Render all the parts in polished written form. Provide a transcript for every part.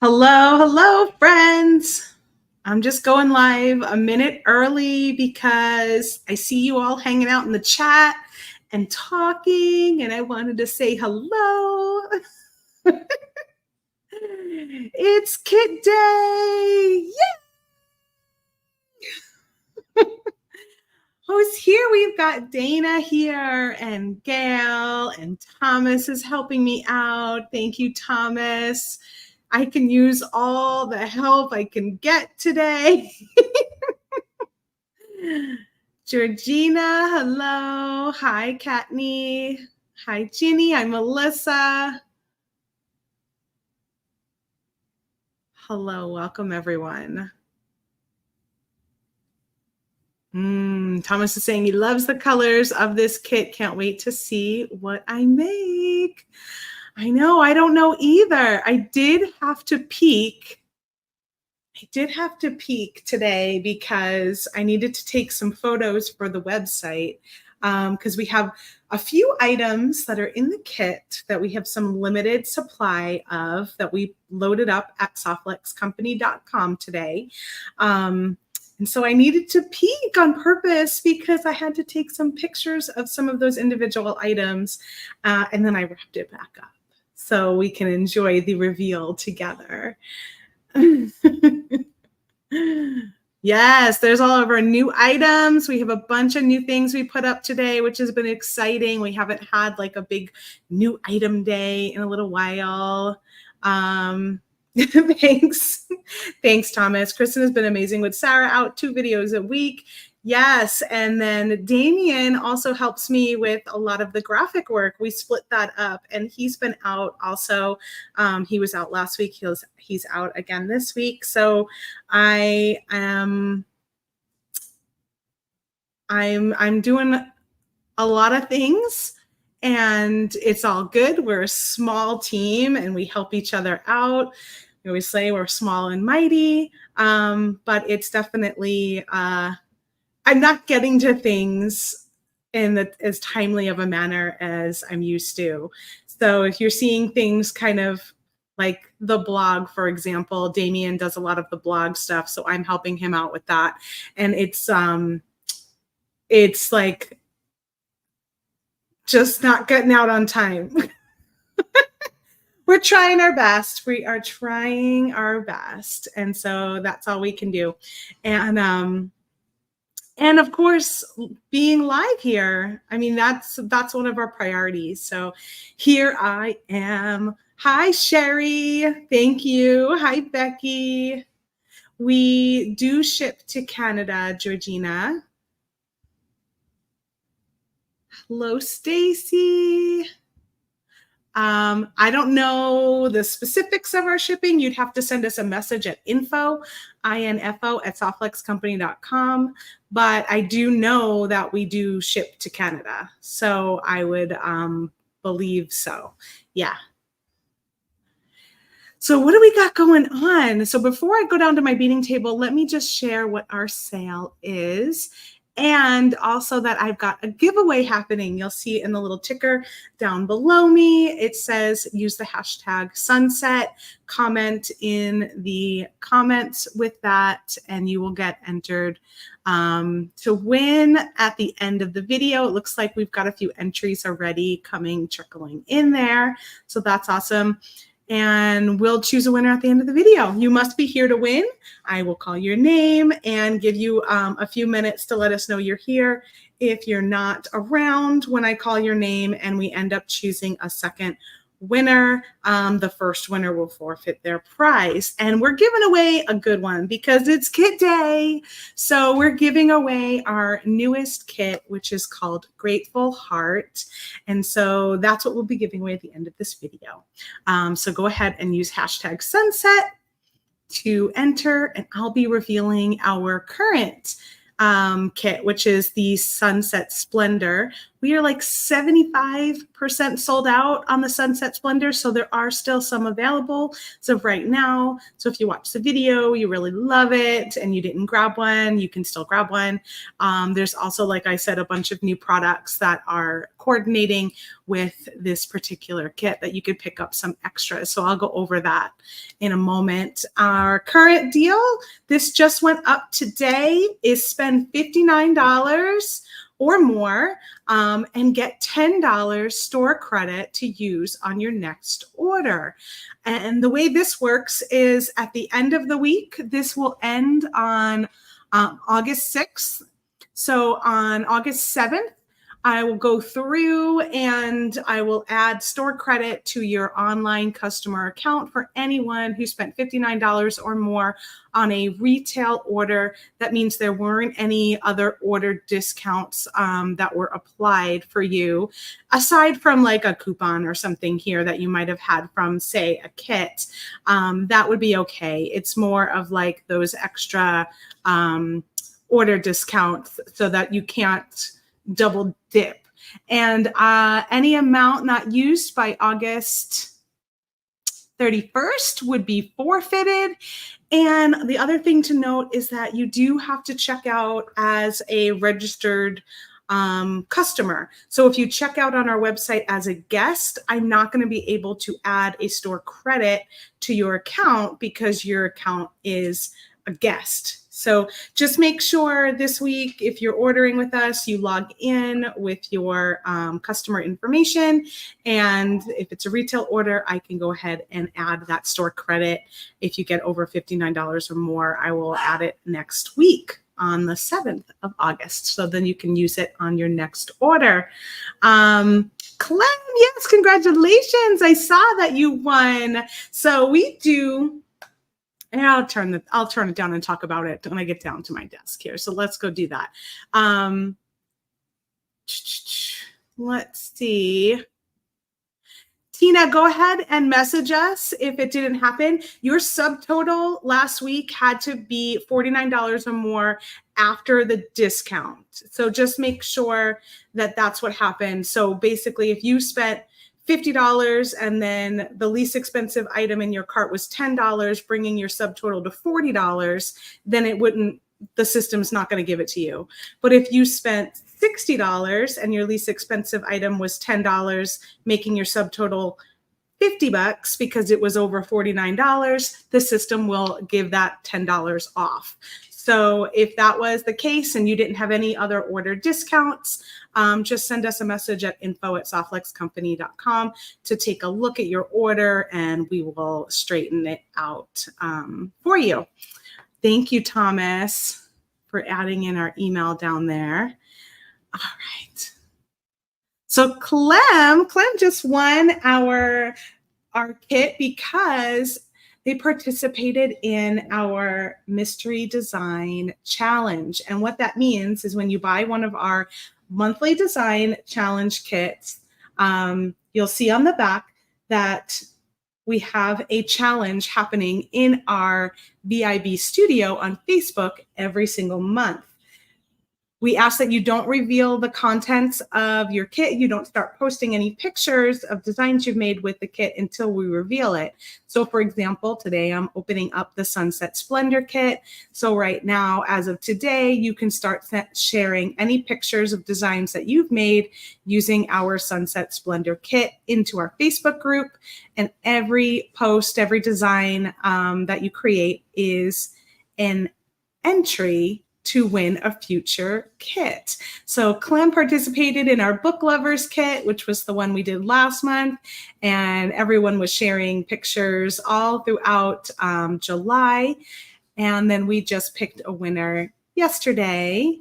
Hello, hello, friends. I'm just going live a minute early because I see you all hanging out in the chat and talking, and I wanted to say hello. It's Kit Day. Yay! Who's here? We've got Dana here and Gail, and Thomas is helping me out. Thank you, Thomas. I can use all the help I can get today. Georgina, hello. Hi, Katney. Hi, Ginny. Hi, Melissa. Hello, welcome, everyone. Thomas is saying he loves the colors of this kit. Can't wait to see what I make. I know, I don't know either. I did have to peek today because I needed to take some photos for the website because we have a few items that are in the kit that we have some limited supply of that we loaded up at softflexcompany.com today. And so I needed to peek on purpose because I had to take some pictures of some of those individual items, and then I wrapped it back up so we can enjoy the reveal together. Yes, there's all of our new items. We have a bunch of new things we put up today, which has been exciting. We haven't had like a big new item day in a little while. Thanks, Thomas. Kristen has been amazing with Sarah, out 2 videos a week. Yes, and then Damien also helps me with a lot of the graphic work. We split that up, and he's been out also. He was out last week. He's out again this week. So I'm doing a lot of things, and it's all good. We're a small team, and we help each other out. We always say we're small and mighty, but it's definitely I'm not getting to things in as timely of a manner as I'm used to. So if you're seeing things kind of like the blog, for example, Damien does a lot of the blog stuff, so I'm helping him out with that. And it's like just not getting out on time. We're trying our best. We are trying our best. And so that's all we can do. And of course, being live here, I mean, that's one of our priorities. So here I am. Hi, Sherry. Thank you. Hi, Becky. We do ship to Canada, Georgina. Hello, Stacy. I don't know the specifics of our shipping. You'd have to send us a message at info at softflexcompany.com. But I do know that we do ship to Canada. So I would believe so. Yeah. So what do we got going on? So before I go down to my beading table, let me just share what our sale is. And also that I've got a giveaway happening. You'll see in the little ticker down below me, it says use the hashtag sunset, comment in the comments with that, and you will get entered to win at the end of the video. It looks like we've got a few entries already trickling in there. So that's awesome. And we'll choose a winner at the end of the video. You must be here to win. I will call your name and give you a few minutes to let us know you're here. If you're not around when I call your name and we end up choosing a second winner, the first winner will forfeit their prize. And we're giving away a good one because it's Kit Day. So we're giving away our newest kit, which is called Grateful Heart. And so that's what we'll be giving away at the end of this video. So go ahead and use hashtag sunset to enter, and I'll be revealing our current kit, which is the Sunset Splendor. We are like 75% sold out on the Sunset Splendor, so there are still some available as of right now. So if you watch the video, you really love it, and you didn't grab one, you can still grab one. There's also, like I said, a bunch of new products that are coordinating with this particular kit that you could pick up some extras. So I'll go over that in a moment. Our current deal, this just went up today, is spend $59 or more and get $10 store credit to use on your next order. And the way this works is at the end of the week, this will end on August 6th. So on August 7th, I will go through and I will add store credit to your online customer account for anyone who spent $59 or more on a retail order. That means there weren't any other order discounts that were applied for you, aside from like a coupon or something here that you might have had from, say, a kit. That would be okay. It's more of like those extra order discounts so that you can't double dip. And any amount not used by August 31st would be forfeited. And the other thing to note is that you do have to check out as a registered customer. So if you check out on our website as a guest, I'm not going to be able to add a store credit to your account because your account is a guest. So just make sure this week, if you're ordering with us, you log in with your customer information. And if it's a retail order, I can go ahead and add that store credit. If you get over $59 or more, I will add it next week on the 7th of August. So then you can use it on your next order. Clem, yes, congratulations. I saw that you won. So we do. And I'll turn it down and talk about it when I get down to my desk here. So let's go do that. Let's see. Tina, go ahead and message us if it didn't happen. Your subtotal last week had to be $49 or more after the discount. So just make sure that that's what happened. So basically, if you spent $50 and then the least expensive item in your cart was $10, bringing your subtotal to $40, then the system's not going to give it to you. But if you spent $60 and your least expensive item was $10, making your subtotal $50 because it was over $49, the system will give that $10 off. So if that was the case and you didn't have any other order discounts, just send us a message at info@softluxcompany.com to take a look at your order and we will straighten it out for you. Thank you, Thomas, for adding in our email down there. All right. So Clem just won our kit because they participated in our mystery design challenge. And what that means is when you buy one of our monthly design challenge kits, you'll see on the back that we have a challenge happening in our BIB studio on Facebook every single month. We ask that you don't reveal the contents of your kit. You don't start posting any pictures of designs you've made with the kit until we reveal it. So for example, today I'm opening up the Sunset Splendor kit. So right now, as of today, you can start sharing any pictures of designs that you've made using our Sunset Splendor kit into our Facebook group. And every post, every design that you create is an entry to win a future kit. So Clem participated in our book lovers kit, which was the one we did last month. And everyone was sharing pictures all throughout July. And then we just picked a winner yesterday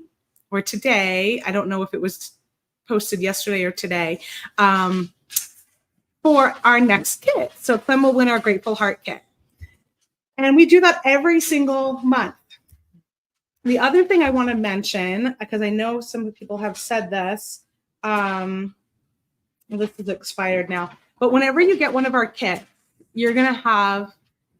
or today. I don't know if it was posted yesterday or today for our next kit. So Clem will win our Grateful Heart kit. And we do that every single month. The other thing I want to mention, because I know some people have said this, this is expired now, but whenever you get one of our kits, you're going to have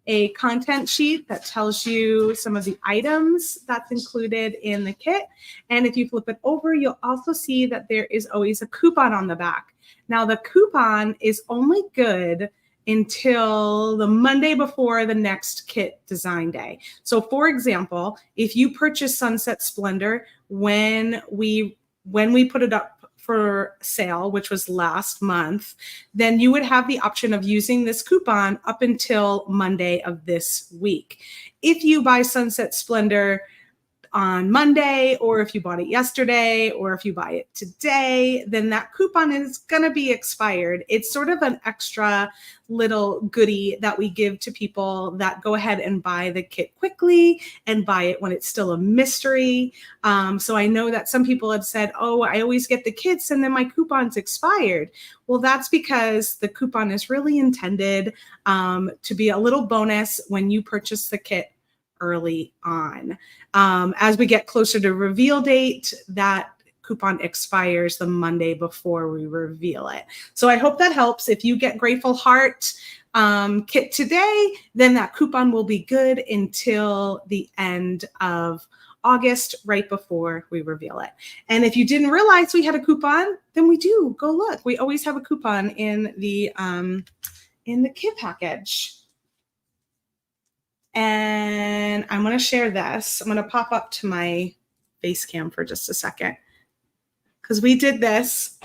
a content sheet that tells you some of the items that's included in the kit. And if you flip it over, you'll also see that there is always a coupon on the back. Now, the coupon is only good until the Monday before the next kit design day. So for example, if you purchase Sunset Splendor when we put it up for sale, which was last month, then you would have the option of using this coupon up until Monday of this week. If you buy Sunset Splendor on Monday, or if you bought it yesterday, or if you buy it today, then that coupon is going to be expired. It's sort of an extra little goodie that we give to people that go ahead and buy the kit quickly and buy it when it's still a mystery. So I know that some people have said, oh, I always get the kits and then my coupon's expired. Well, that's because the coupon is really intended to be a little bonus when you purchase the kit early on. As we get closer to reveal date, that coupon expires the Monday before we reveal it. So I hope that helps. If you get Grateful Heart kit today, then that coupon will be good until the end of August, right before we reveal it. And if you didn't realize we had a coupon, then we do. Go look. We always have a coupon in the kit package. And I'm going to share this. I'm going to pop up to my face cam for just a second, because we did this.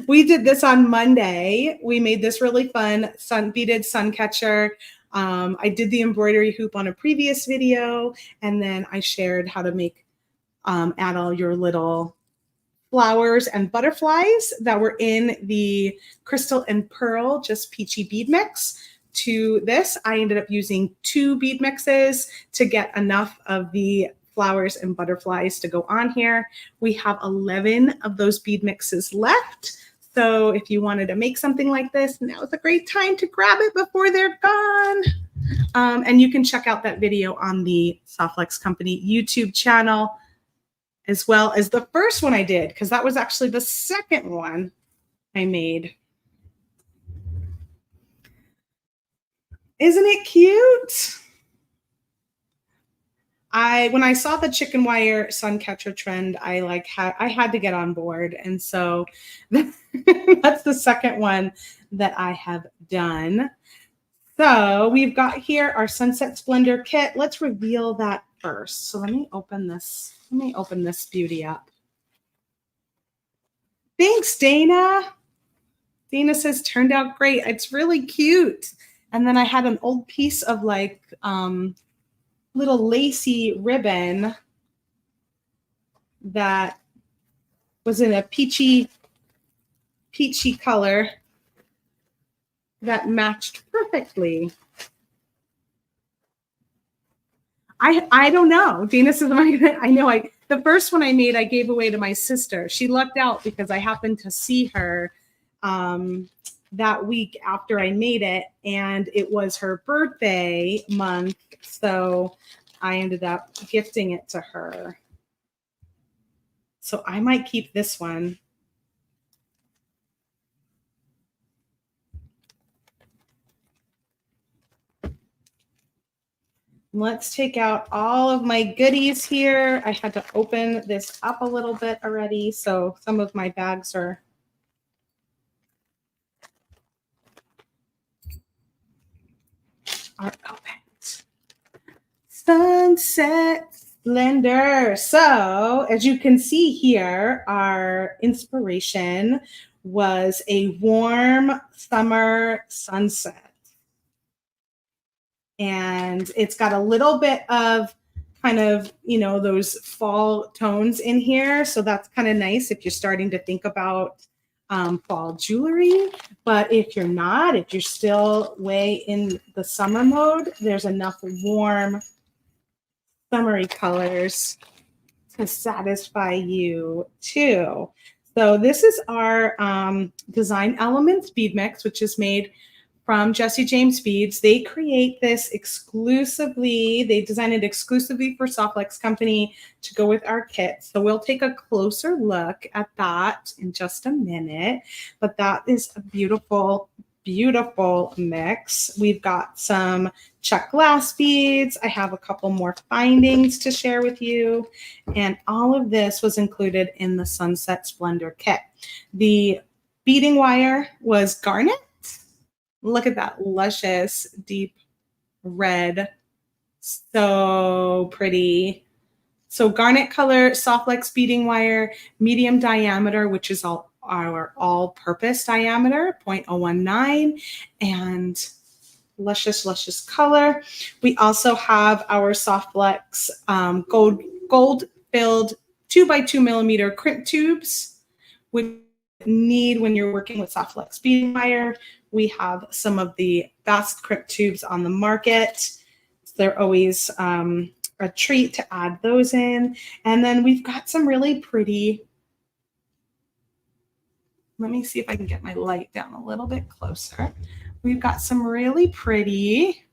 We did this on Monday. We made this really fun beaded sun catcher. I did the embroidery hoop on a previous video, and then I shared how to make add all your little flowers and butterflies that were in the Crystal and Pearl Just Peachy bead mix. To this, I ended up using 2 bead mixes to get enough of the flowers and butterflies to go on here. We have 11 of those bead mixes left. So if you wanted to make something like this, now is a great time to grab it before they're gone. And you can check out that video on the Softflex Company YouTube channel, as well as the first one I did, because that was actually the second one I made. Isn't it cute? When I saw the chicken wire sun catcher trend, I had to get on board. And so that's the second one that I have done. So we've got here our Sunset Splendor kit. Let's reveal that first. So let me open this. Let me open this beauty up. Thanks, Dana. Dana says, turned out great. It's really cute. And then I had an old piece of like little lacy ribbon that was in a peachy color that matched perfectly. I don't know. Dana says, the first one I made, I gave away to my sister. She lucked out because I happened to see her that week after I made it, and it was her birthday month. So I ended up gifting it to her. So I might keep this one. Let's take out all of my goodies here. I had to open this up a little bit already, so some of my bags are opened. Sunset Splendor. So as you can see here, our inspiration was a warm summer sunset. And it's got a little bit of kind of, those fall tones in here. So that's kind of nice if you're starting to think about fall jewelry. But if you're not, if you're still way in the summer mode, there's enough warm summery colors to satisfy you too. So this is our Design Elements bead mix, which is made from Jesse James Beads. They create this exclusively. They design it exclusively for Softflex Company to go with our kit. So we'll take a closer look at that in just a minute. But that is a beautiful, beautiful mix. We've got some Czech glass beads. I have a couple more findings to share with you. And all of this was included in the Sunset Splendor kit. The beading wire was garnet. Look at that luscious, deep red. So pretty. So garnet color, soft flex beading wire, medium diameter, which is our all-purpose diameter, 0.019, and luscious, luscious color. We also have our soft flex gold filled 2x2 millimeter crimp tubes, which you need when you're working with soft flex beading wire. We have some of the best crimp tubes on the market. They're always a treat to add those in. And then we've got some really pretty, let me see if I can get my light down a little bit closer. We've got some really pretty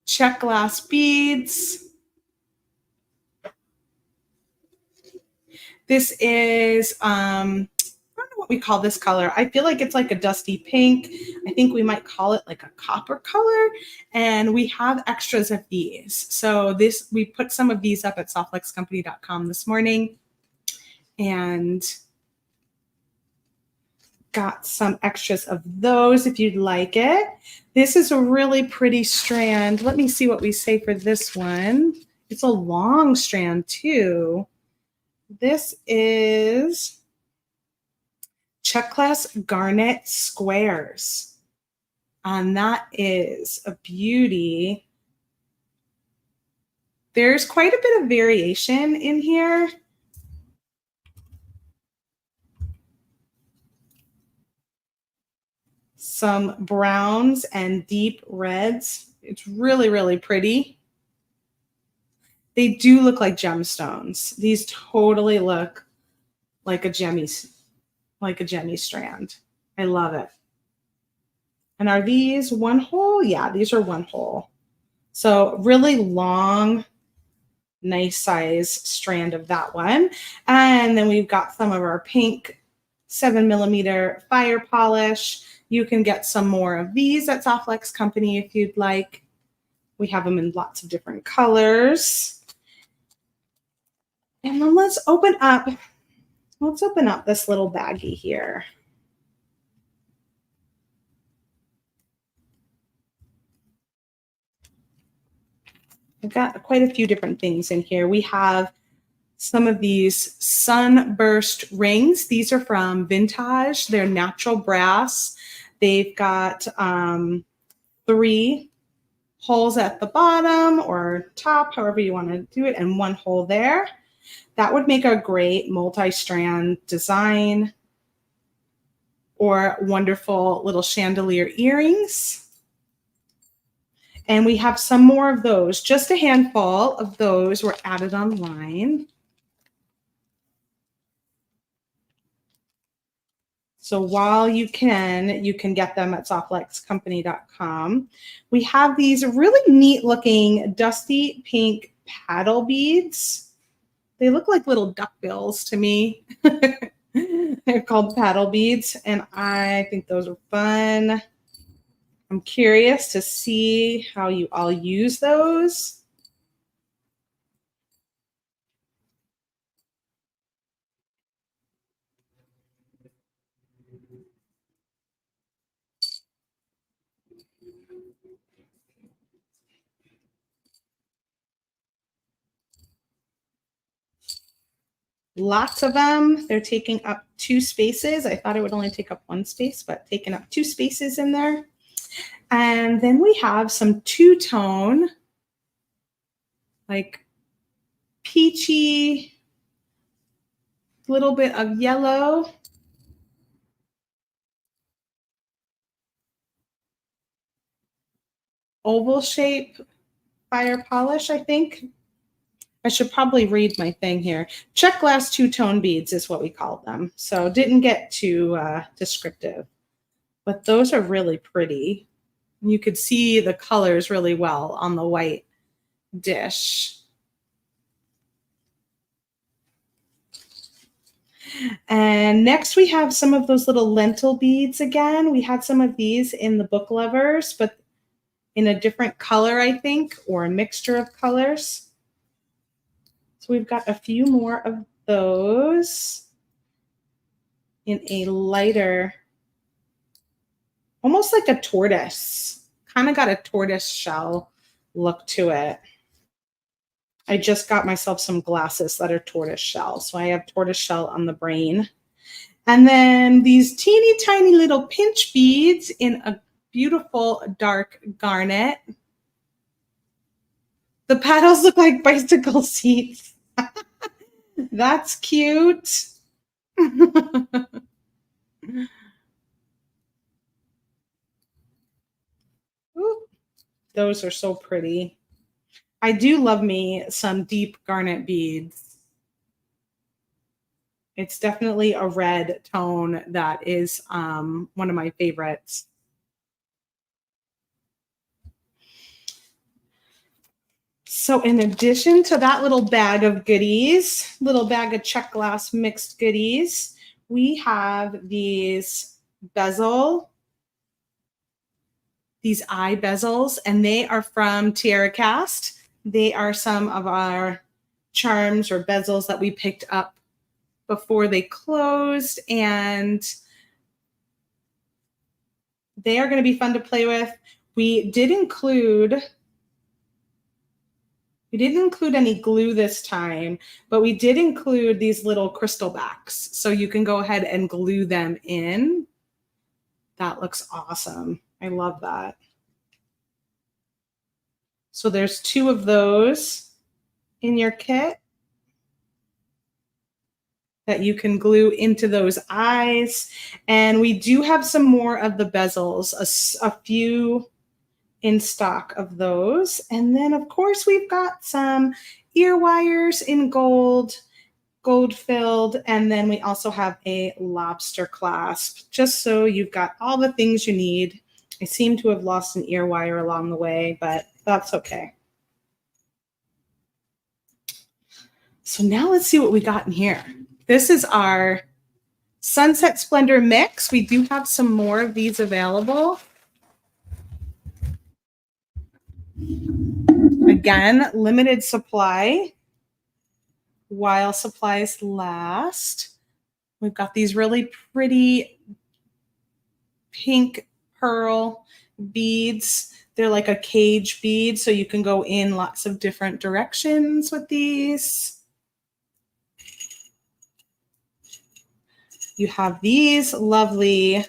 check glass beads. This is, I don't know what we call this color. I feel like it's like a dusty pink. I think we might call it like a copper color. And we have extras of these. So we put some of these up at softflexcompany.com this morning and got some extras of those if you'd like it. This is a really pretty strand. Let me see what we say for this one. It's a long strand too. This is check glass garnet squares. And that is a beauty. There's quite a bit of variation in here. Some browns and deep reds. It's really, really pretty. They do look like gemstones. These totally look like a gemmy strand. I love it. And are these one hole? Yeah, these are one hole. So really long, nice size strand of that one. And then we've got some of our pink 7mm fire polish. You can get some more of these at Soft Flex Company if you'd like. We have them in lots of different colors. And then let's open up this little baggie here. I've got quite a few different things in here. We have some of these sunburst rings. These are from Vintage. They're natural brass. They've got 3 holes at the bottom or top, however you want to do it, and 1 hole there. That would make a great multi-strand design or wonderful little chandelier earrings. And we have some more of those. Just a handful of those were added online. So while you can get them at softflexcompany.com. We have these really neat looking dusty pink paddle beads. They look like little duckbills to me. They're called paddle beads, and I think those are fun. I'm curious to see how you all use those. Lots of them. They're taking up 2 spaces. I thought it would only take up 1 space, but taking up 2 spaces in there. And then we have some two-tone, like peachy, little bit of yellow. Oval shape fire polish, I think. I should probably read my thing here. Check glass two-tone beads is what we called them. So didn't get too descriptive. But those are really pretty. You could see the colors really well on the white dish. And next we have some of those little lentil beads again. We had some of these in the book lovers, but in a different color, I think, or a mixture of colors. So we've got a few more of those in a lighter, almost like a tortoise, kind of got a tortoise shell look to it. I just got myself some glasses that are tortoise shell. So I have tortoise shell on the brain. And then these teeny tiny little pinch beads in a beautiful dark garnet. The paddles look like bicycle seats. That's cute. Ooh, those are so pretty. I do love me some deep garnet beads. It's definitely a red tone that is one of my favorites. So in addition to that little bag of goodies, little bag of check glass mixed goodies, we have these these eye bezels, and they are from Tiara Cast. They are some of our charms or bezels that we picked up before they closed, and they are going to be fun to play with. We didn't include any glue this time, but we did include these little crystal backs. So you can go ahead and glue them in. That looks awesome. I love that. So there's 2 of those in your kit that you can glue into those eyes. And we do have some more of the bezels, a few in stock of those. And then of course we've got some ear wires in gold filled, and then we also have a lobster clasp, just so you've got all the things you need. I seem to have lost an ear wire along the way, but that's okay. So now let's see what we got in here. This is our Sunset Splendor mix. We do have some more of these available. Again, limited supply while supplies last. We've got these really pretty pink pearl beads. They're like a cage bead, so you can go in lots of different directions with these. You have these lovely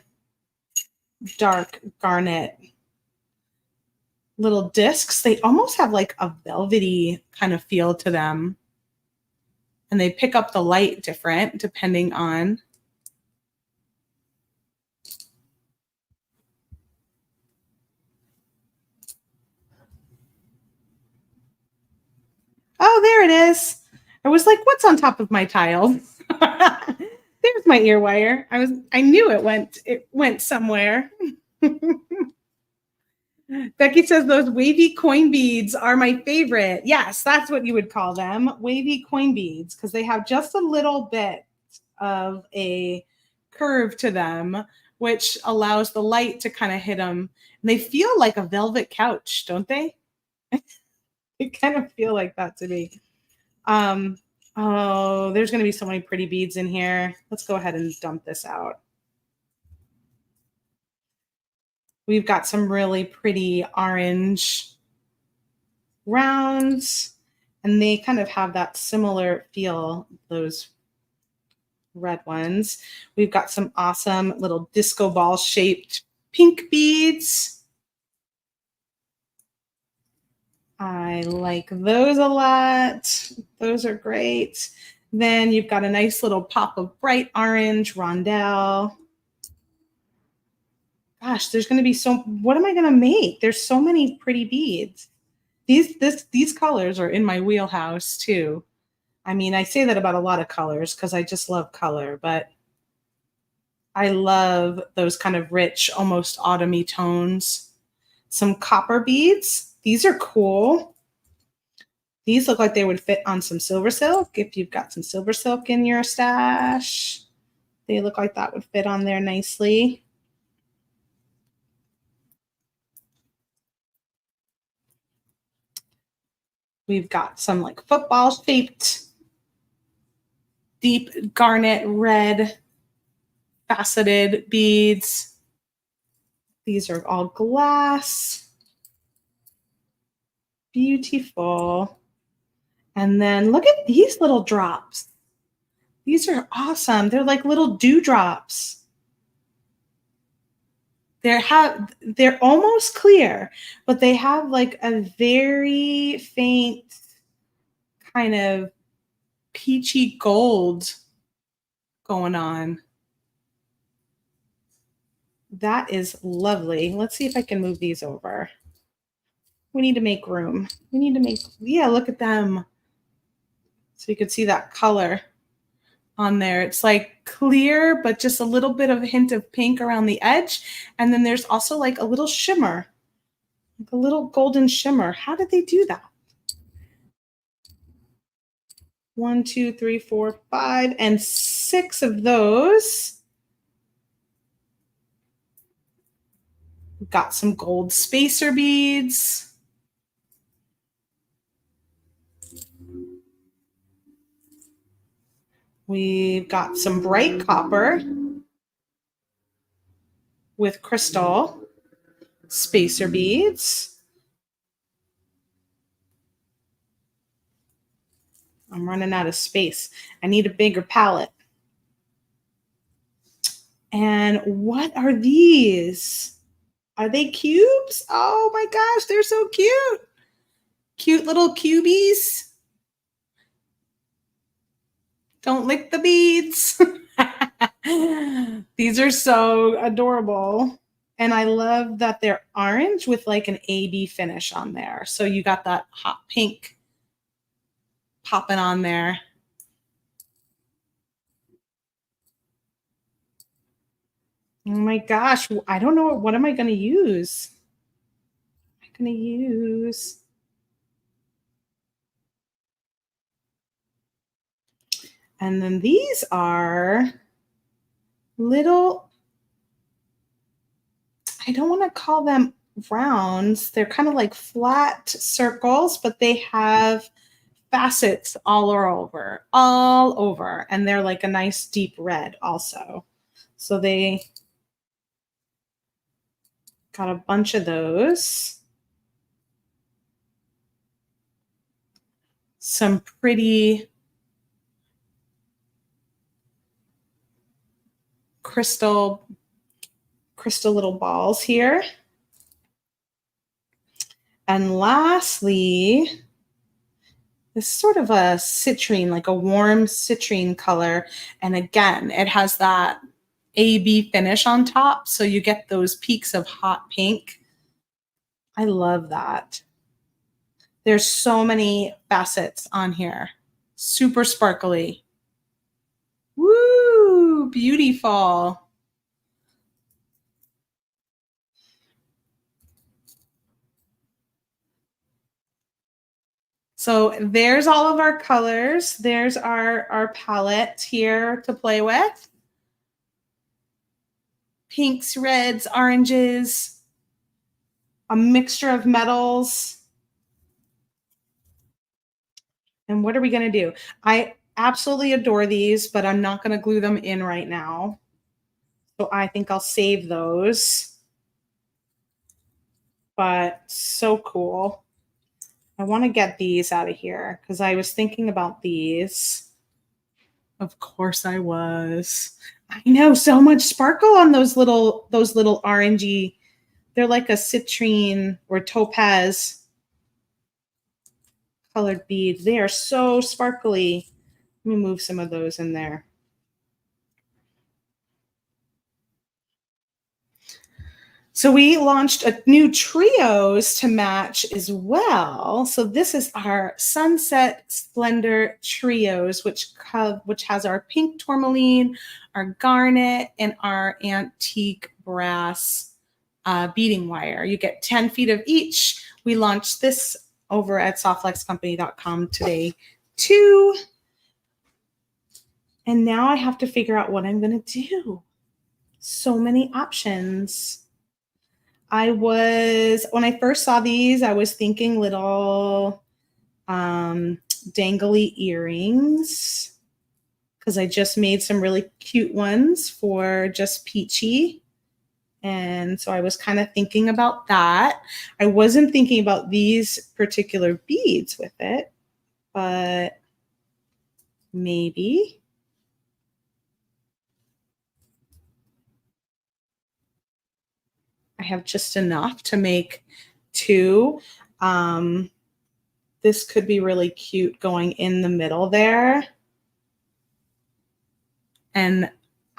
dark garnet little discs. They almost have like a velvety kind of feel to them. And they pick up the light different depending on. Oh, there it is. I was like, what's on top of my tile? There's my ear wire. I knew it went somewhere. Becky says those wavy coin beads are my favorite. Yes, that's what you would call them, wavy coin beads, because they have just a little bit of a curve to them, which allows the light to kind of hit them. And they feel like a velvet couch, don't they? They kind of feel like that to me. Oh, there's going to be so many pretty beads in here. Let's go ahead and dump this out. We've got some really pretty orange rounds, and they kind of have that similar feel, those red ones. We've got some awesome little disco ball shaped pink beads. I like those a lot. Those are great. Then you've got a nice little pop of bright orange rondelle. Gosh, there's going to be what am I going to make? There's so many pretty beads. These colors are in my wheelhouse too. I mean, I say that about a lot of colors because I just love color, but I love those kind of rich, almost autumny tones. Some copper beads. These are cool. These look like they would fit on some silver silk. If you've got some silver silk in your stash, they look like that would fit on there nicely. We've got some like football shaped, deep garnet red faceted beads. These are all glass. Beautiful. And then look at these little drops. These are awesome. They're like little dewdrops. They're almost clear, but they have like a very faint kind of peachy gold going on. That is lovely. Let's see if I can move these over. We need to make room. Yeah, look at them. So you can see that color on there. It's like clear, but just a little bit of a hint of pink around the edge. And then there's also like a little shimmer, like a little golden shimmer. How did they do that? 1, 2, 3, 4, 5, and 6 of those. Got some gold spacer beads. We've got some bright copper with crystal spacer beads. I'm running out of space. I need a bigger palette. And what are these? Are they cubes? Oh my gosh, they're so cute. Cute little cubies. Don't lick the beads. These are so adorable. And I love that they're orange with like an AB finish on there. So you got that hot pink popping on there. Oh my gosh. I don't know. What am I going to use? And then these are little, I don't want to call them rounds. They're kind of like flat circles, but they have facets all over. And they're like a nice deep red also. So they got a bunch of those. Some pretty crystal little balls here. And lastly, this is sort of a citrine, like a warm citrine color. And again, it has that AB finish on top. So you get those peaks of hot pink. I love that. There's so many facets on here. Super sparkly. Woo, beautiful. So there's all of our colors. There's our palette here to play with. Pinks, reds, oranges, a mixture of metals. And what are we going to do? I absolutely adore these, but I'm not going to glue them in right now. So I think I'll save those. But so cool. I want to get these out of here because I was thinking about these. Of course I was. I know, so much sparkle on those little orangey. They're like a citrine or topaz colored beads. They are so sparkly. Let me move some of those in there. So we launched a new trios to match as well. So this is our Sunset Splendor trios, which has our pink tourmaline, our garnet, and our antique brass beading wire. You get 10 feet of each. We launched this over at softflexcompany.com today too. And now I have to figure out what I'm going to do. So many options. When I first saw these, I was thinking little dangly earrings because I just made some really cute ones for just Peachy. And so I was kind of thinking about that. I wasn't thinking about these particular beads with it. but maybe. I have just enough to make two. Um, this could be really cute going in the middle there. And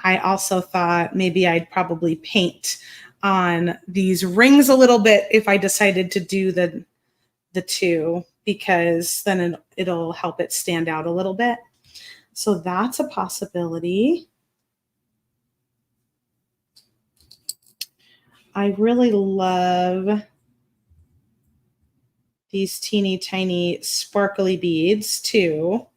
I also thought maybe I'd probably paint on these rings a little bit if I decided to do the two, because then it'll help it stand out a little bit. So that's a possibility. I really love these teeny tiny sparkly beads too.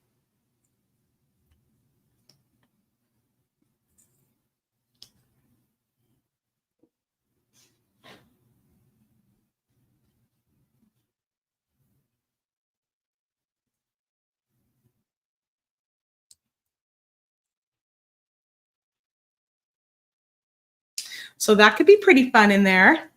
So that could be pretty fun in there.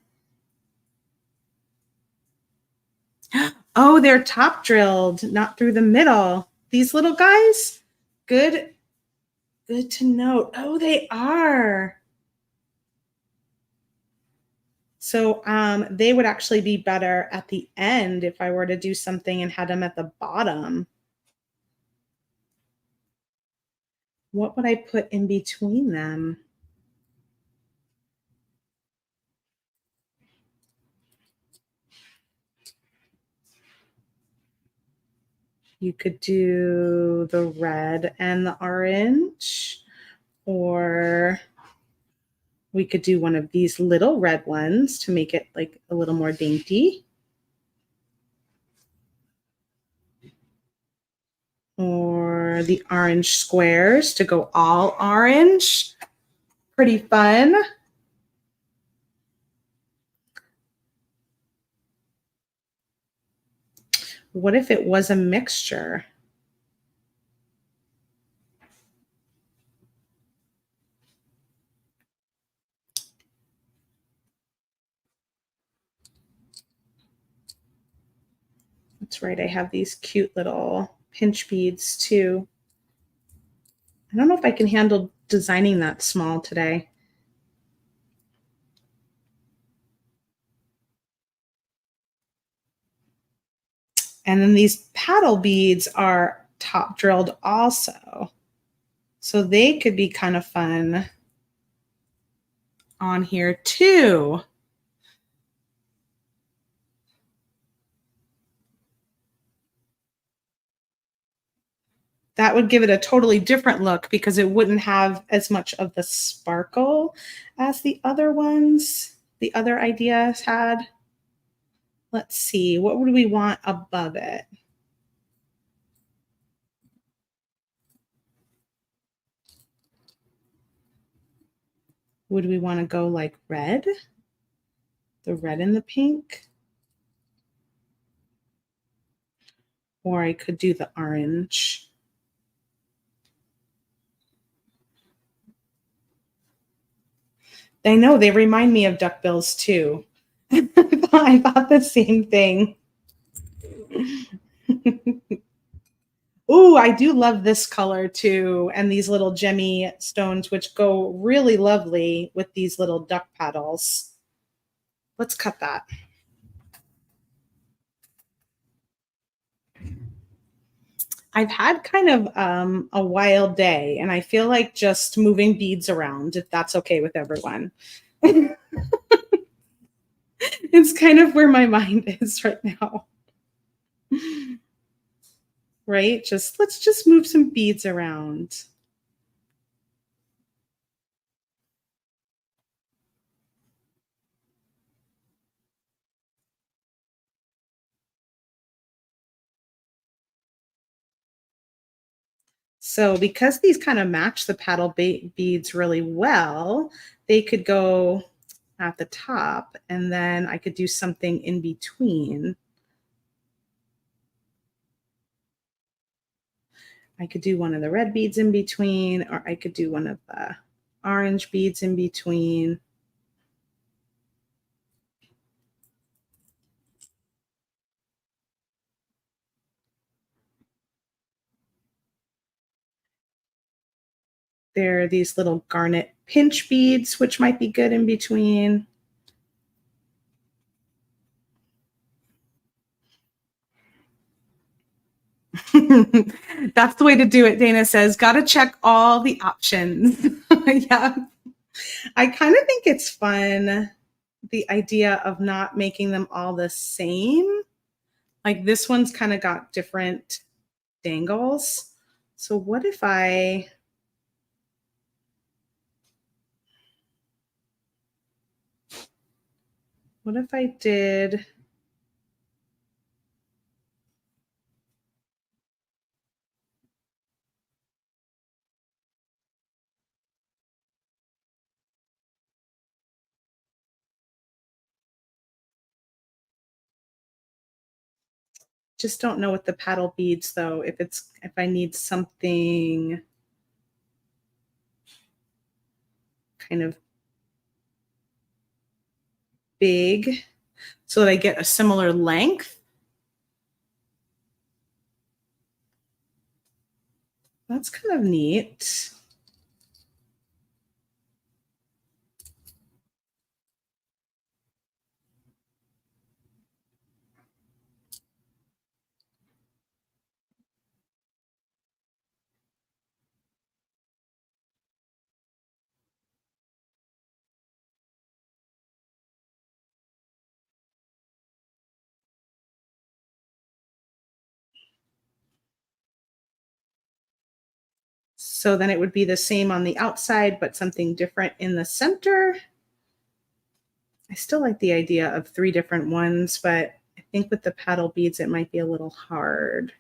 Oh, they're top drilled, not through the middle. These little guys? Good, good to note. Oh, they are. So they would actually be better at the end if I were to do something and had them at the bottom. What would I put in between them? You could do the red and the orange, or we could do one of these little red ones to make it like a little more dainty. Or the orange squares to go all orange. Pretty fun. What if it was a mixture? That's right, I have these cute little pinch beads too. I don't know if I can handle designing that small today. And then these paddle beads are top drilled also. So they could be kind of fun on here too. That would give it a totally different look because it wouldn't have as much of the sparkle as the other ones, the other ideas had. Let's see, what would we want above it? Would we want to go like red? The red and the pink? Or I could do the orange. I know they remind me of duckbills too. I thought the same thing. Ooh, I do love this color too, and these little gemmy stones, which go really lovely with these little duck paddles. Let's cut that. I've had kind of a wild day, and I feel like just moving beads around, if that's okay with everyone. It's kind of where my mind is right now. Right? Let's just move some beads around. So because these kind of match the paddle beads really well, they could go at the top, and then I could do something in between. I could do one of the red beads in between, or I could do one of the orange beads in between. There are these little garnet pinch beads, which might be good in between. That's the way to do it, Dana says. Got to check all the options. Yeah. I kind of think it's fun, the idea of not making them all the same. Like this one's kind of got different dangles. So what if I did just don't know with the paddle beads though, if I need something kind of big so that I get a similar length. That's kind of neat. So then it would be the same on the outside, but something different in the center. I still like the idea of 3 different ones, but I think with the paddle beads, it might be a little hard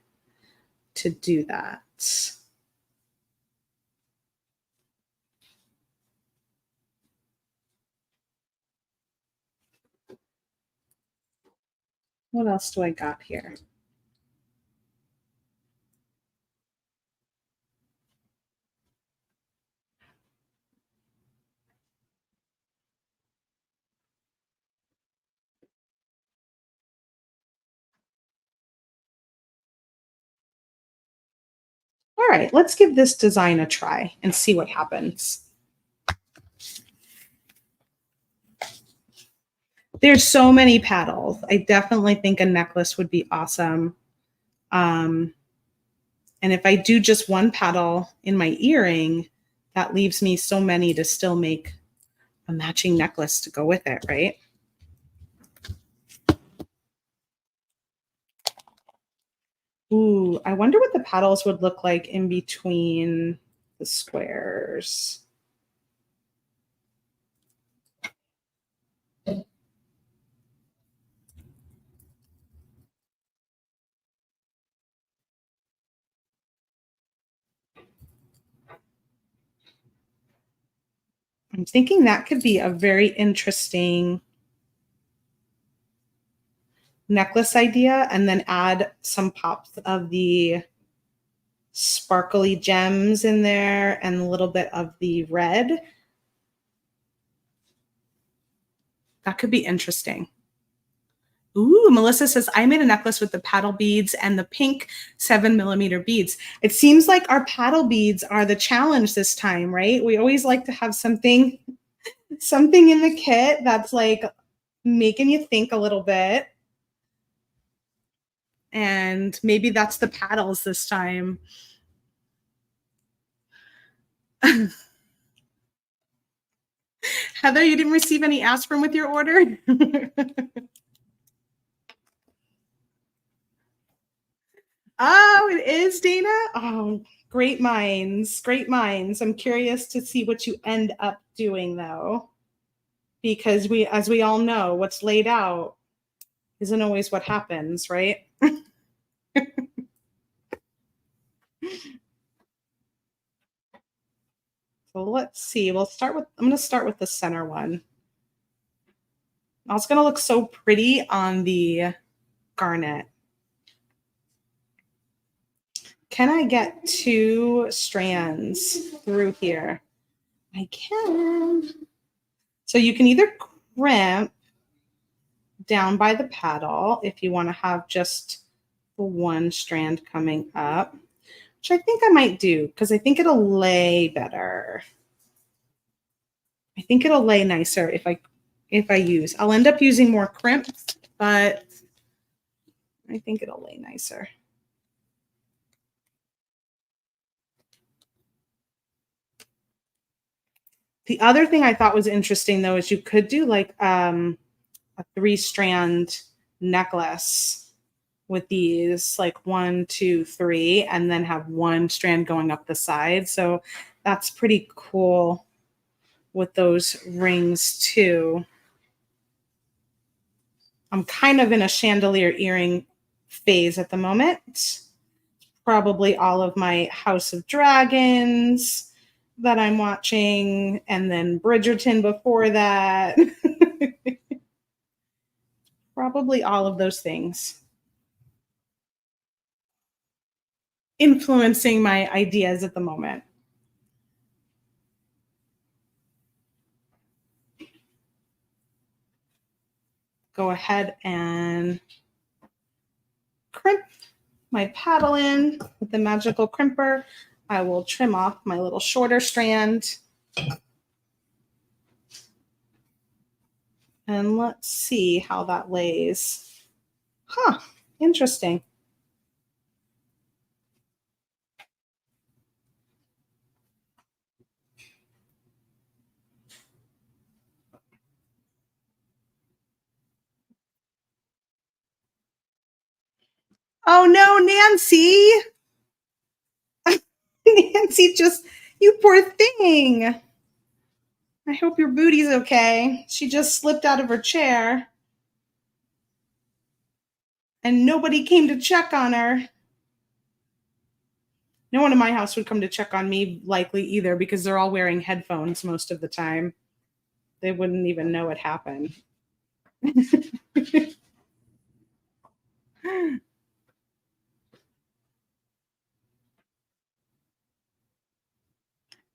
to do that. What else do I got here? All right, let's give this design a try and see what happens. There's so many paddles. I definitely think a necklace would be awesome. And if I do just one paddle in my earring, that leaves me so many to still make a matching necklace to go with it, right? Ooh, I wonder what the paddles would look like in between the squares. I'm thinking that could be a very interesting necklace idea, and then add some pops of the sparkly gems in there and a little bit of the red. That could be interesting. Ooh, Melissa says, I made a necklace with the paddle beads and the pink 7mm beads. It seems like our paddle beads are the challenge this time, right? We always like to have something in the kit that's like making you think a little bit. And maybe that's the paddles this time. Heather, you didn't receive any aspirin with your order? Oh, it is, Dana? Oh, great minds, great minds. I'm curious to see what you end up doing, though, because as we all know, what's laid out isn't always what happens, right? So let's see. I'm going to start with the center one. Oh, it's going to look so pretty on the garnet. Can I get 2 strands through here? I can. So you can either crimp down by the paddle if you want to have just the one strand coming up, which I think I might do because I think it'll lay better. I think it'll lay nicer if I use. I'll end up using more crimp, but I think it'll lay nicer. The other thing I thought was interesting though is you could do like a 3-strand necklace with these, like 1, 2, 3, and then have 1 strand going up the side. So that's pretty cool with those rings too. I'm kind of in a chandelier earring phase at the moment. Probably all of my House of Dragons that I'm watching, and then Bridgerton before that. Probably all of those things influencing my ideas at the moment. Go ahead and crimp my paddle in with the magical crimper. I will trim off my little shorter strand. And let's see how that lays. Huh, interesting. Oh no, Nancy. Nancy, just, you poor thing. I hope your booty's okay. She just slipped out of her chair and nobody came to check on her. No one in my house would come to check on me likely either because they're all wearing headphones most of the time. They wouldn't even know it happened.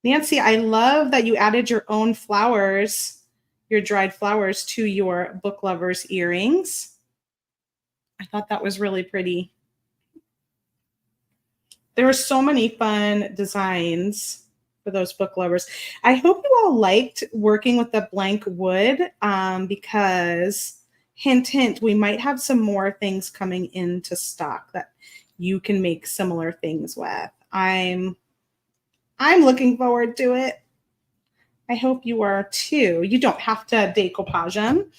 Nancy, I love that you added your own flowers, your dried flowers, to your book lovers earrings. I thought that was really pretty. There were so many fun designs for those book lovers. I hope you all liked working with the blank wood because, hint, hint, we might have some more things coming into stock that you can make similar things with. I'm looking forward to it. I hope you are too. You don't have to decoupage them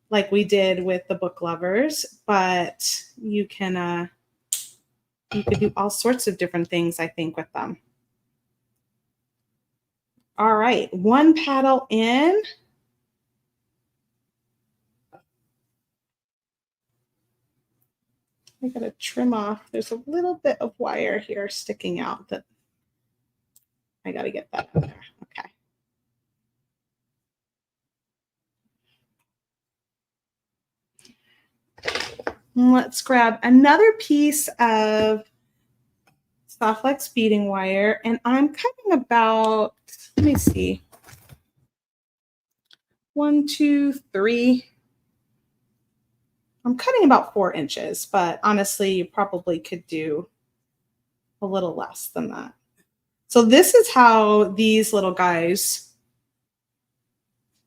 like we did with the book lovers, but you can you could do all sorts of different things, I think, with them. All right, 1 paddle in. I gotta trim off. There's a little bit of wire here sticking out that I gotta get that out there. Okay. Let's grab another piece of Softlex beading wire, and I'm cutting about, let me see, 1, 2, 3. I'm cutting about 4 inches, but honestly, you probably could do a little less than that. So this is how these little guys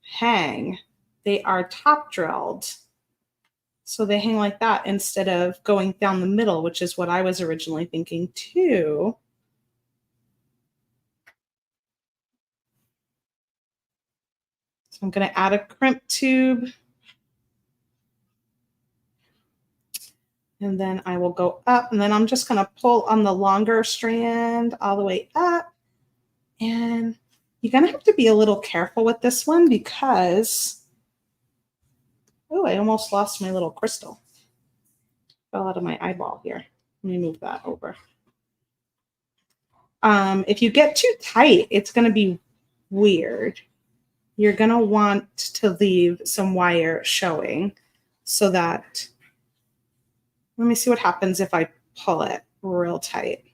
hang. They are top drilled. So they hang like that instead of going down the middle, which is what I was originally thinking too. So I'm going to add a crimp tube. And then I will go up, and then I'm just going to pull on the longer strand all the way up. And you're going to have to be a little careful with this one because, oh, I almost lost my little crystal. Fell out of my eyeball here. Let me move that over. If you get too tight, it's going to be weird. You're going to want to leave some wire showing so that, let me see what happens if I pull it real tight.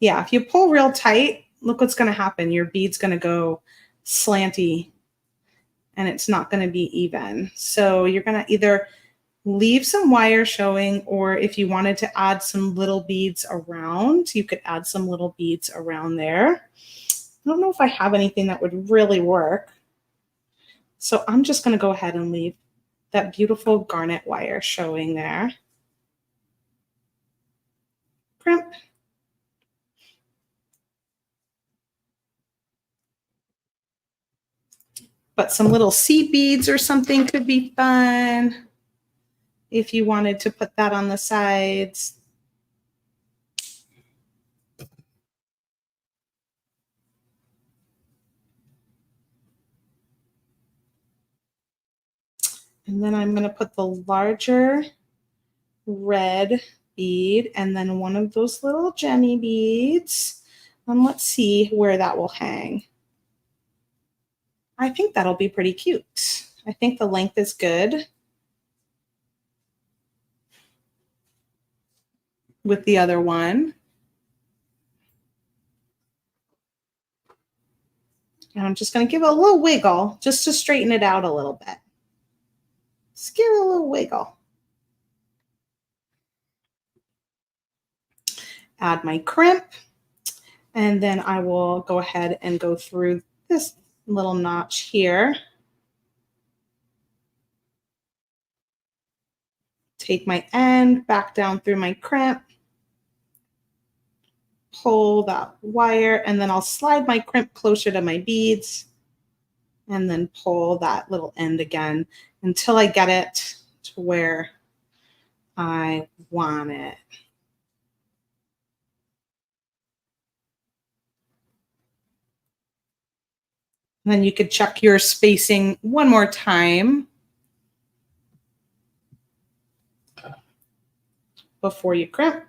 Yeah, if you pull real tight, look what's going to happen. Your bead's going to go slanty and it's not going to be even. So you're going to either leave some wire showing, or if you wanted to add some little beads around, you could add some little beads around there. I don't know if I have anything that would really work. So I'm just going to go ahead and leave that beautiful garnet wire showing there. Crimp. But some little seed beads or something could be fun if you wanted to put that on the sides. And then I'm going to put the larger red bead and then one of those little gemmy beads. And let's see where that will hang. I think that'll be pretty cute. I think the length is good with the other one. And I'm just going to give it a little wiggle just to straighten it out a little bit. Just give it a little wiggle. Add my crimp. And then I will go ahead and go through this little notch here. Take my end back down through my crimp. Pull that wire, and then I'll slide my crimp closer to my beads and then pull that little end again until I get it to where I want it. And then you could check your spacing one more time before you crimp.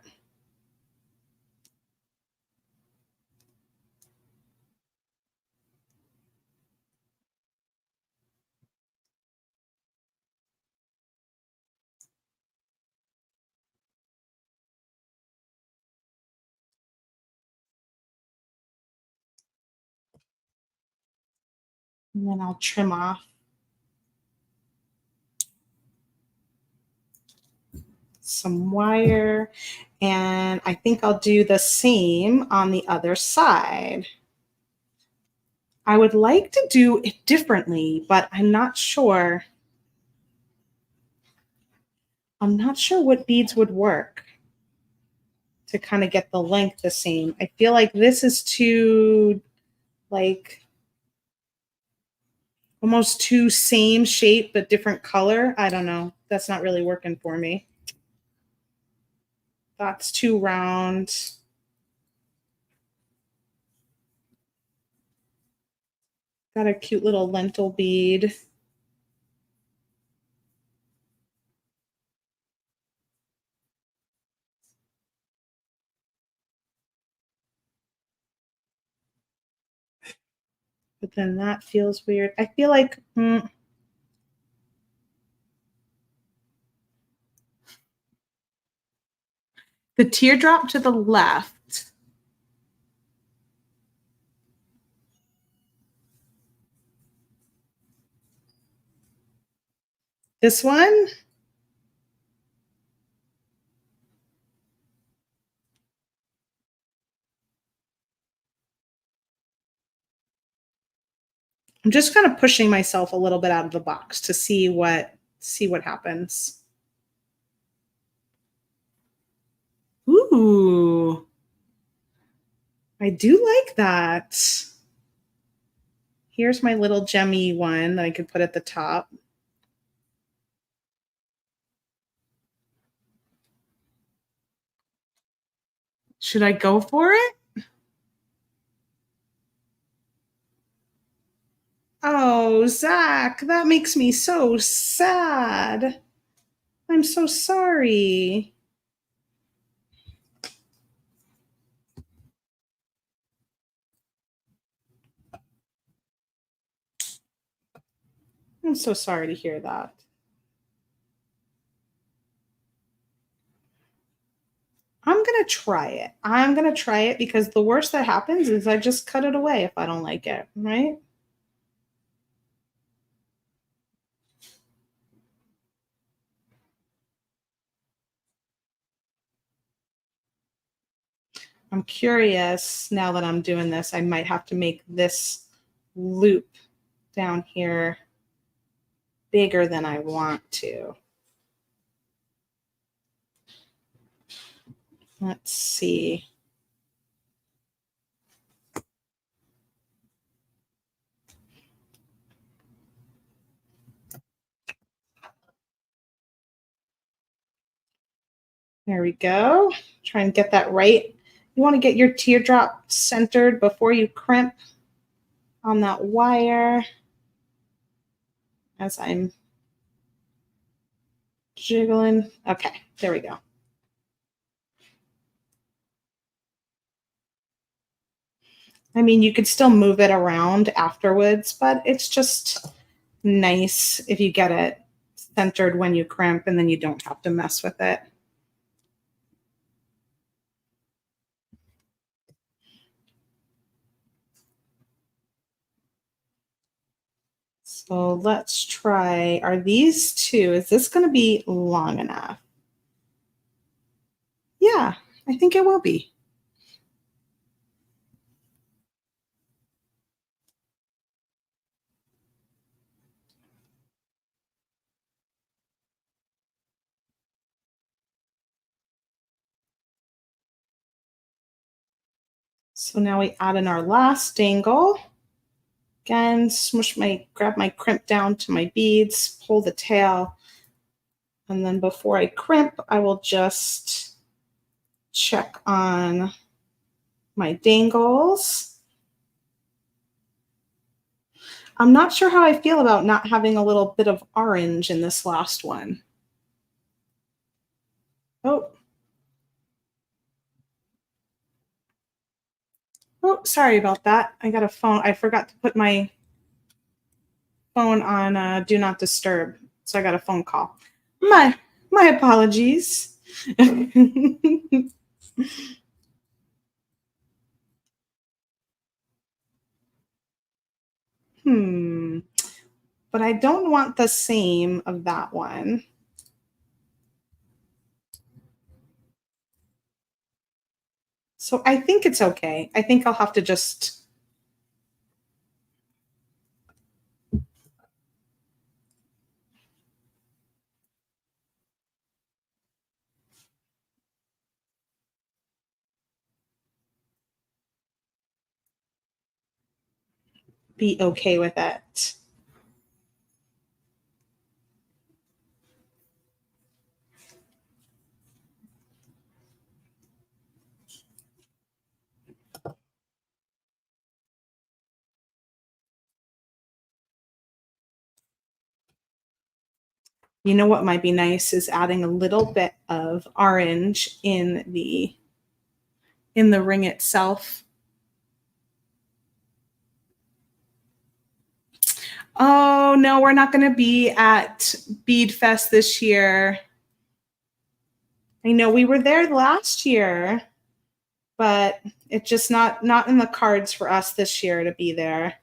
And then I'll trim off some wire. And I think I'll do the same on the other side. I would like to do it differently, but I'm not sure. I'm not sure what beads would work to kind of get the length the same. I feel like this is too, like, almost too same shape but different color. I don't know. That's not really working for me. That's too round. Got a cute little lentil bead. But then that feels weird. I feel like the teardrop to the left. This one. I'm just kind of pushing myself a little bit out of the box to see what happens. Ooh. I do like that. Here's my little gemmy one that I could put at the top. Should I go for it? Oh, Zach, that makes me so sad. I'm so sorry. I'm so sorry to hear that. I'm going to try it. I'm going to try it because the worst that happens is I just cut it away if I don't like it, right? I'm curious now that I'm doing this, I might have to make this loop down here bigger than I want to. Let's see. There we go. Try and get that right. You want to get your teardrop centered before you crimp on that wire as I'm jiggling. Okay, there we go. I mean, you could still move it around afterwards, but it's just nice if you get it centered when you crimp and then you don't have to mess with it. So let's try, are these two, is this going to be long enough? Yeah, I think it will be. So now we add in our last dangle. Again, grab my crimp down to my beads, pull the tail, and then before I crimp, I will just check on my dangles. I'm not sure how I feel about not having a little bit of orange in this last one. Oh. Oh, sorry about that. I got a phone. I forgot to put my phone on do not disturb. So I got a phone call. My apologies. But I don't want the same of that one. So I think it's okay. I think I'll have to just be okay with it. You know what might be nice is adding a little bit of orange in the ring itself. Oh no, we're not going to be at Bead Fest this year. I know we were there last year, but it's just not in the cards for us this year to be there.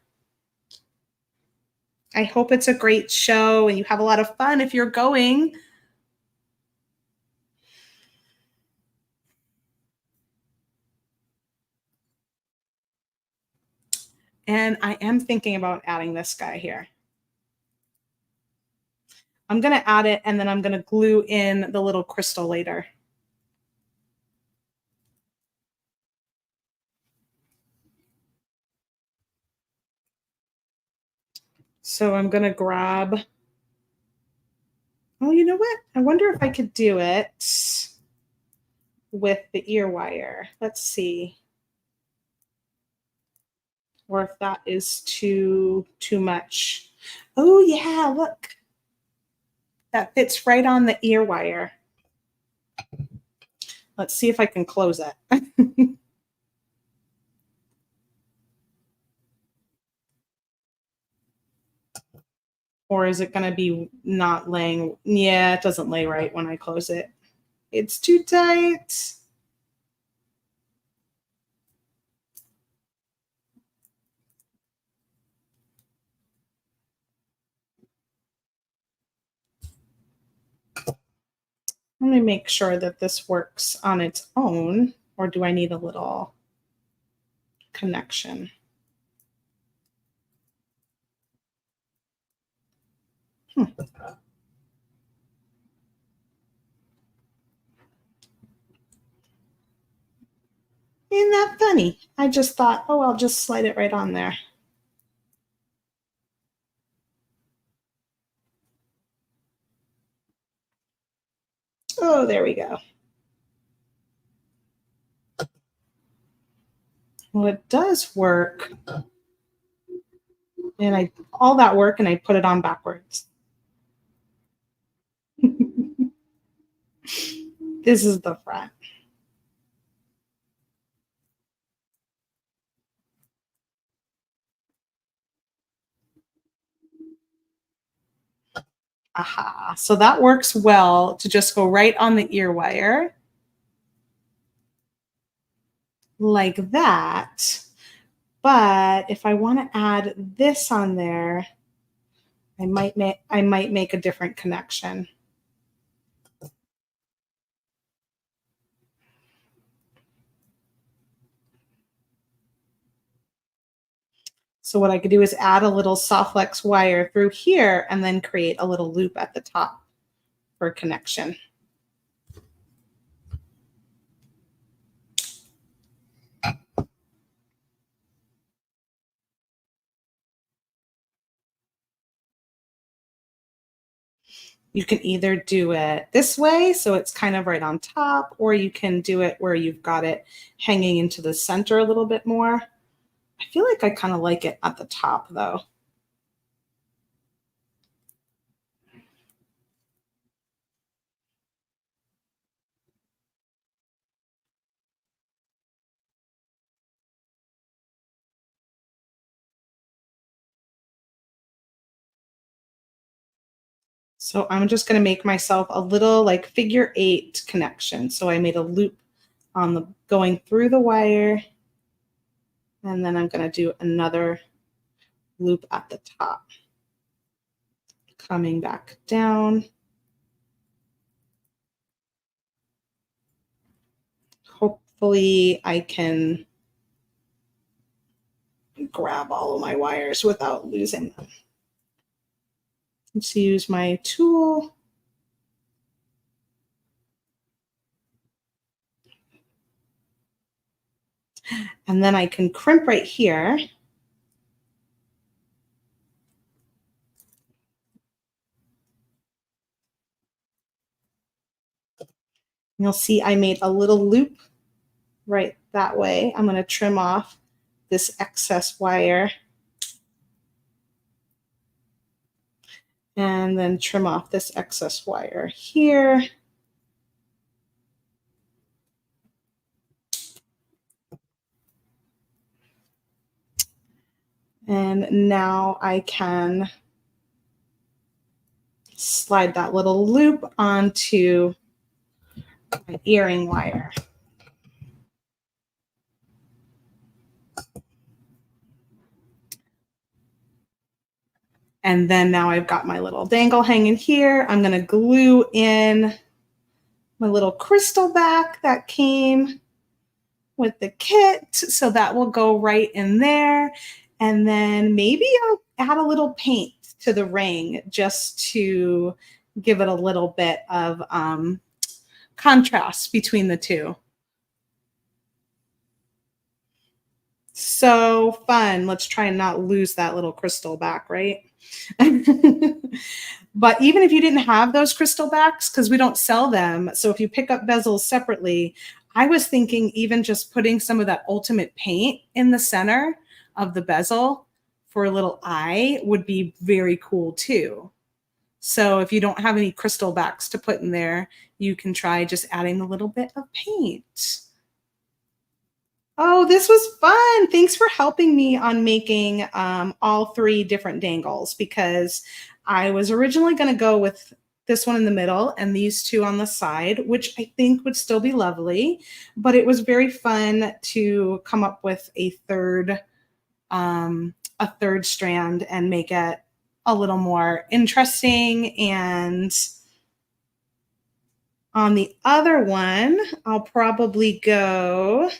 I hope it's a great show and you have a lot of fun if you're going. And I am thinking about adding this guy here. I'm going to add it and then I'm going to glue in the little crystal later. So I'm going to grab, oh, you know what? I wonder if I could do it with the ear wire. Let's see. Or if that is too much. Oh yeah, look. That fits right on the ear wire. Let's see if I can close it. Or is it going to be not laying? Yeah, it doesn't lay right when I close it. It's too tight. Let me make sure that this works on its own. Or do I need a little connection? Isn't that funny? I just thought, oh, I'll just slide it right on there. Oh, there we go. Well, it does work. And all that work and I put it on backwards. This is the front. Aha. So that works well to just go right on the ear wire like that. But if I want to add this on there, I might make a different connection. So what I could do is add a little soft flex wire through here and then create a little loop at the top for connection. You can either do it this way, so it's kind of right on top, or you can do it where you've got it hanging into the center a little bit more. I feel like I kind of like it at the top though. So I'm just going to make myself a little like figure 8 connection. So I made a loop on the going through the wire, and then I'm going to do another loop at the top, coming back down. Hopefully I can grab all of my wires without losing them. Let's use my tool. And then I can crimp right here. You'll see I made a little loop right that way. I'm going to trim off this excess wire and then trim off this excess wire here. And now I can slide that little loop onto my earring wire. And then now I've got my little dangle hanging here. I'm going to glue in my little crystal back that came with the kit. So that will go right in there. And then maybe I'll add a little paint to the ring just to give it a little bit of contrast between the two. So fun. Let's try and not lose that little crystal back, right? But even if you didn't have those crystal backs, because we don't sell them, so if you pick up bezels separately, I was thinking even just putting some of that ultimate paint in the center of the bezel for a little eye would be very cool too. So if you don't have any crystal backs to put in there, you can try just adding a little bit of paint. Oh, this was fun. Thanks for helping me on making all 3 different dangles, because I was originally going to go with this one in the middle and these 2 on the side, which I think would still be lovely. But it was very fun to come up with a third strand and make it a little more interesting and On the other one, I'll probably go.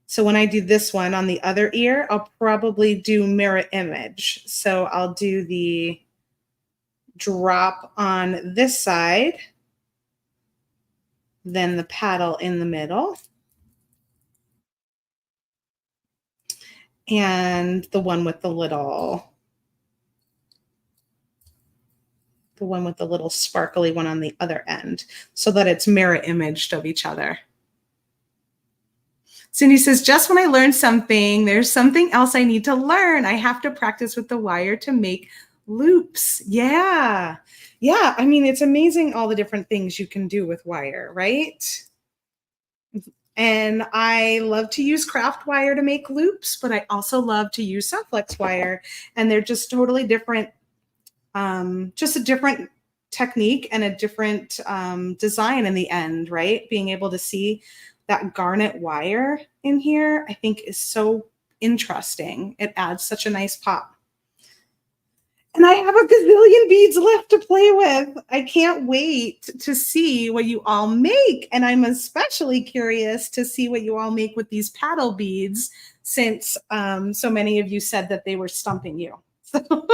So when I do this one on the other ear, I'll probably do mirror image. So I'll do the drop on this side, then the paddle in the middle, and the one with the little sparkly one on the other end, so that it's mirror imaged of each other. Cindy says, just when I learned something, there's something else I need to learn. I have to practice with the wire to make loops. Yeah. Yeah. I mean, it's amazing all the different things you can do with wire, right? And I love to use craft wire to make loops, but I also love to use soft flex wire. And they're just totally different, just a different technique and a different design in the end, right? Being able to see that garnet wire in here, I think is so interesting. It adds such a nice pop. And I have a gazillion beads left to play with. I can't wait to see what you all make. And I'm especially curious to see what you all make with these paddle beads, since so many of you said that they were stumping you. So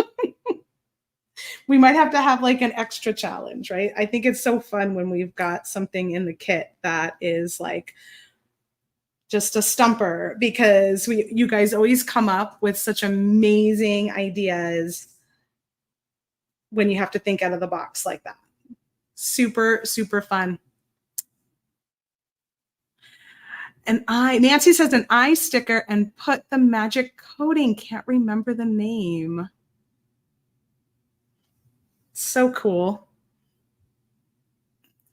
we might have to have like an extra challenge, right? I think it's so fun when we've got something in the kit that is like just a stumper, because you guys always come up with such amazing ideas when you have to think out of the box like that. Super, super fun. Nancy says an eye sticker and put the magic coating. Can't remember the name. So cool.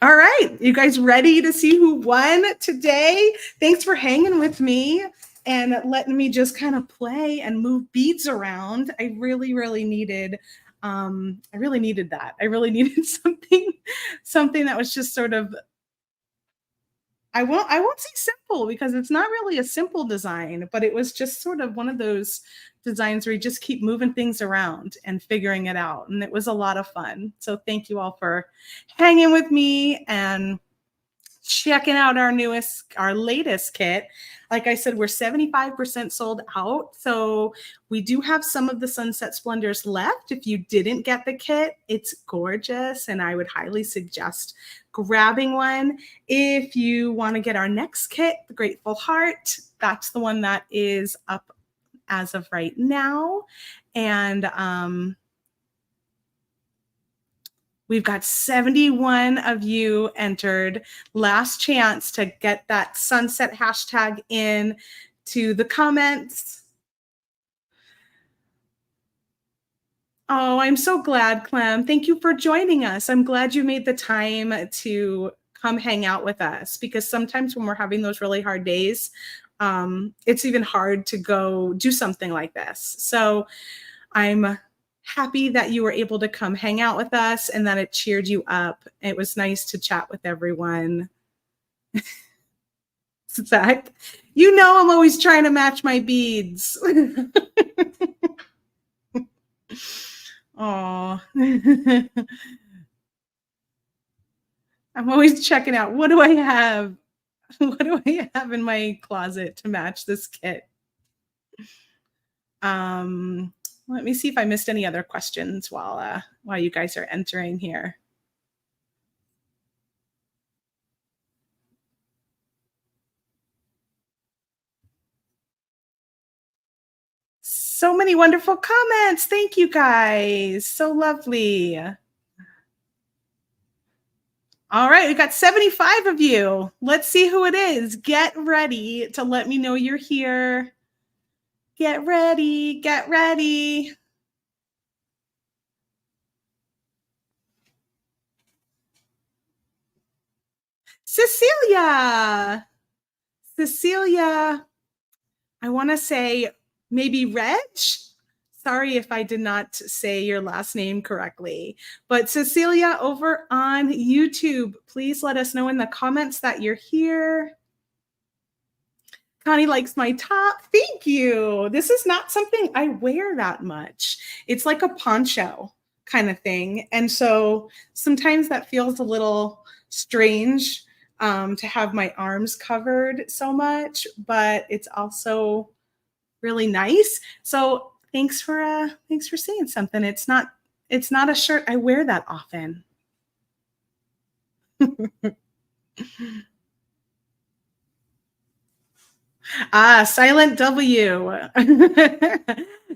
All right, you guys ready to see who won today? Thanks for hanging with me and letting me just kind of play and move beads around. I really, really needed that. I really needed something that was just sort of, I won't say simple, because it's not really a simple design, but it was just sort of one of those designs where you just keep moving things around and figuring it out. And it was a lot of fun. So thank you all for hanging with me and checking out our latest kit. Like I said, we're 75% sold out. So we do have some of the Sunset Splendors left. If you didn't get the kit, it's gorgeous. And I would highly suggest grabbing one. If you want to get our next kit, the Grateful Heart, that's the one that is up as of right now. And we've got 71 of you entered. Last chance to get that sunset hashtag in to the comments. Oh, I'm so glad, Clem. Thank you for joining us. I'm glad you made the time to come hang out with us, because sometimes when we're having those really hard days, it's even hard to go do something like this. So I'm happy that you were able to come hang out with us and that it cheered you up. It was nice to chat with everyone. Zach, you know I'm always trying to match my beads. Oh, I'm always checking out. What do I have? What do I have in my closet to match this kit? Let me see if I missed any other questions while you guys are entering here. So many wonderful comments. Thank you guys. So lovely. All right, we got 75 of you. Let's see who it is. Get ready to let me know you're here. Get ready. Get ready. Cecilia. I want to say maybe Reg. Sorry if I did not say your last name correctly. But Cecilia over on YouTube, please let us know in the comments that you're here. Connie likes my top. Thank you. This is not something I wear that much. It's like a poncho. kind of thing. And so sometimes that feels a little strange to have my arms covered so much, but it's also really nice. So thanks for saying something. It's not a shirt I wear that often. Silent W.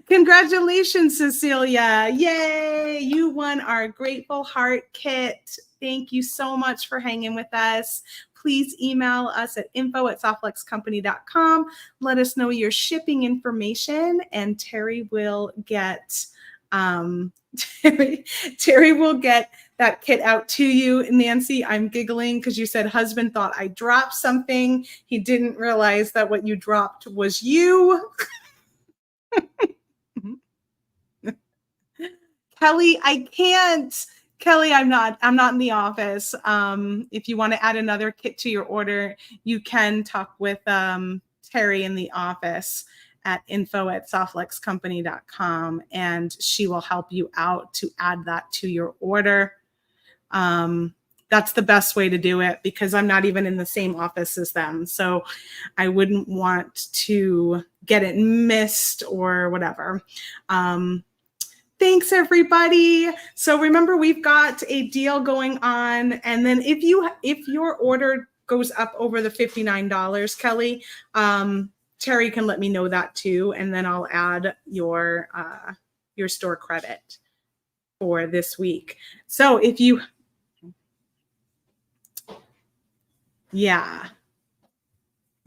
Congratulations, Cecilia. Yay, you won our Grateful Heart kit. Thank you so much for hanging with us. Please email us at info@softflexcompany.com. Let us know your shipping information, and Terry will get Terry will get that kit out to you. Nancy, I'm giggling because you said husband thought I dropped something. He didn't realize that what you dropped was you. Kelly, I can't. Kelly, I'm not in the office. If you want to add another kit to your order, you can talk with Terry in the office at info@softflexcompany.com, and she will help you out to add that to your order. That's the best way to do it because I'm not even in the same office as them. So I wouldn't want to get it missed or whatever. Thanks, everybody. So remember, we've got a deal going on. And then if your order goes up over the $59, Kelly, Terry can let me know that too. And then I'll add your store credit for this week. So if you, yeah.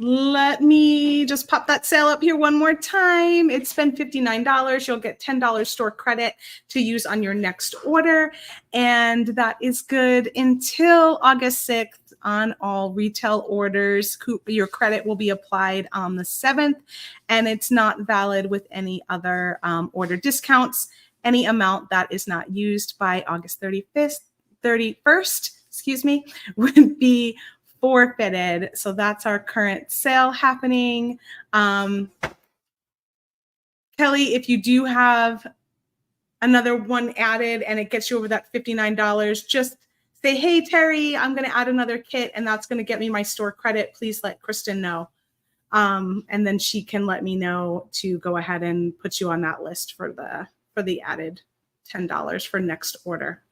Let me just pop that sale up here one more time. It's been $59. You'll get $10 store credit to use on your next order. And that is good until August 6th on all retail orders. Your credit will be applied on the 7th, and it's not valid with any other order discounts. Any amount that is not used by August 31st, would be forfeited. So that's our current sale happening. Kelly, if you do have another one added and it gets you over that $59, just say, hey, Terry, I'm going to add another kit and that's going to get me my store credit. Please let Kristen know. And then she can let me know to go ahead and put you on that list for the added $10 for next order.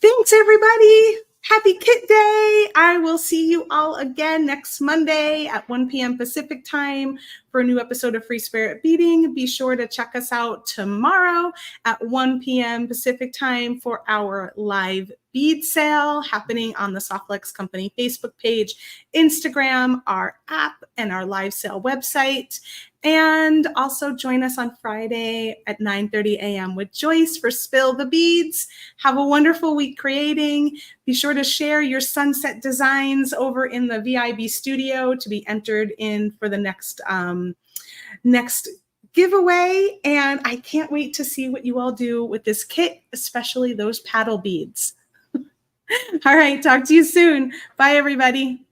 Thanks, everybody. Happy Kit Day. I will see you all again next Monday at 1 p.m. Pacific time for a new episode of Free Spirit Beading. Be sure to check us out tomorrow at 1 p.m. Pacific time for our live bead sale happening on the Softflex Company Facebook page, Instagram, our app, and our live sale website. And also join us on Friday at 9:30 a.m. with Joyce for Spill the Beads. Have a wonderful week creating. Be sure to share your sunset designs over in the VIB studio to be entered in for the next giveaway. And I can't wait to see what you all do with this kit, especially those paddle beads. All right, talk to you soon. Bye, everybody.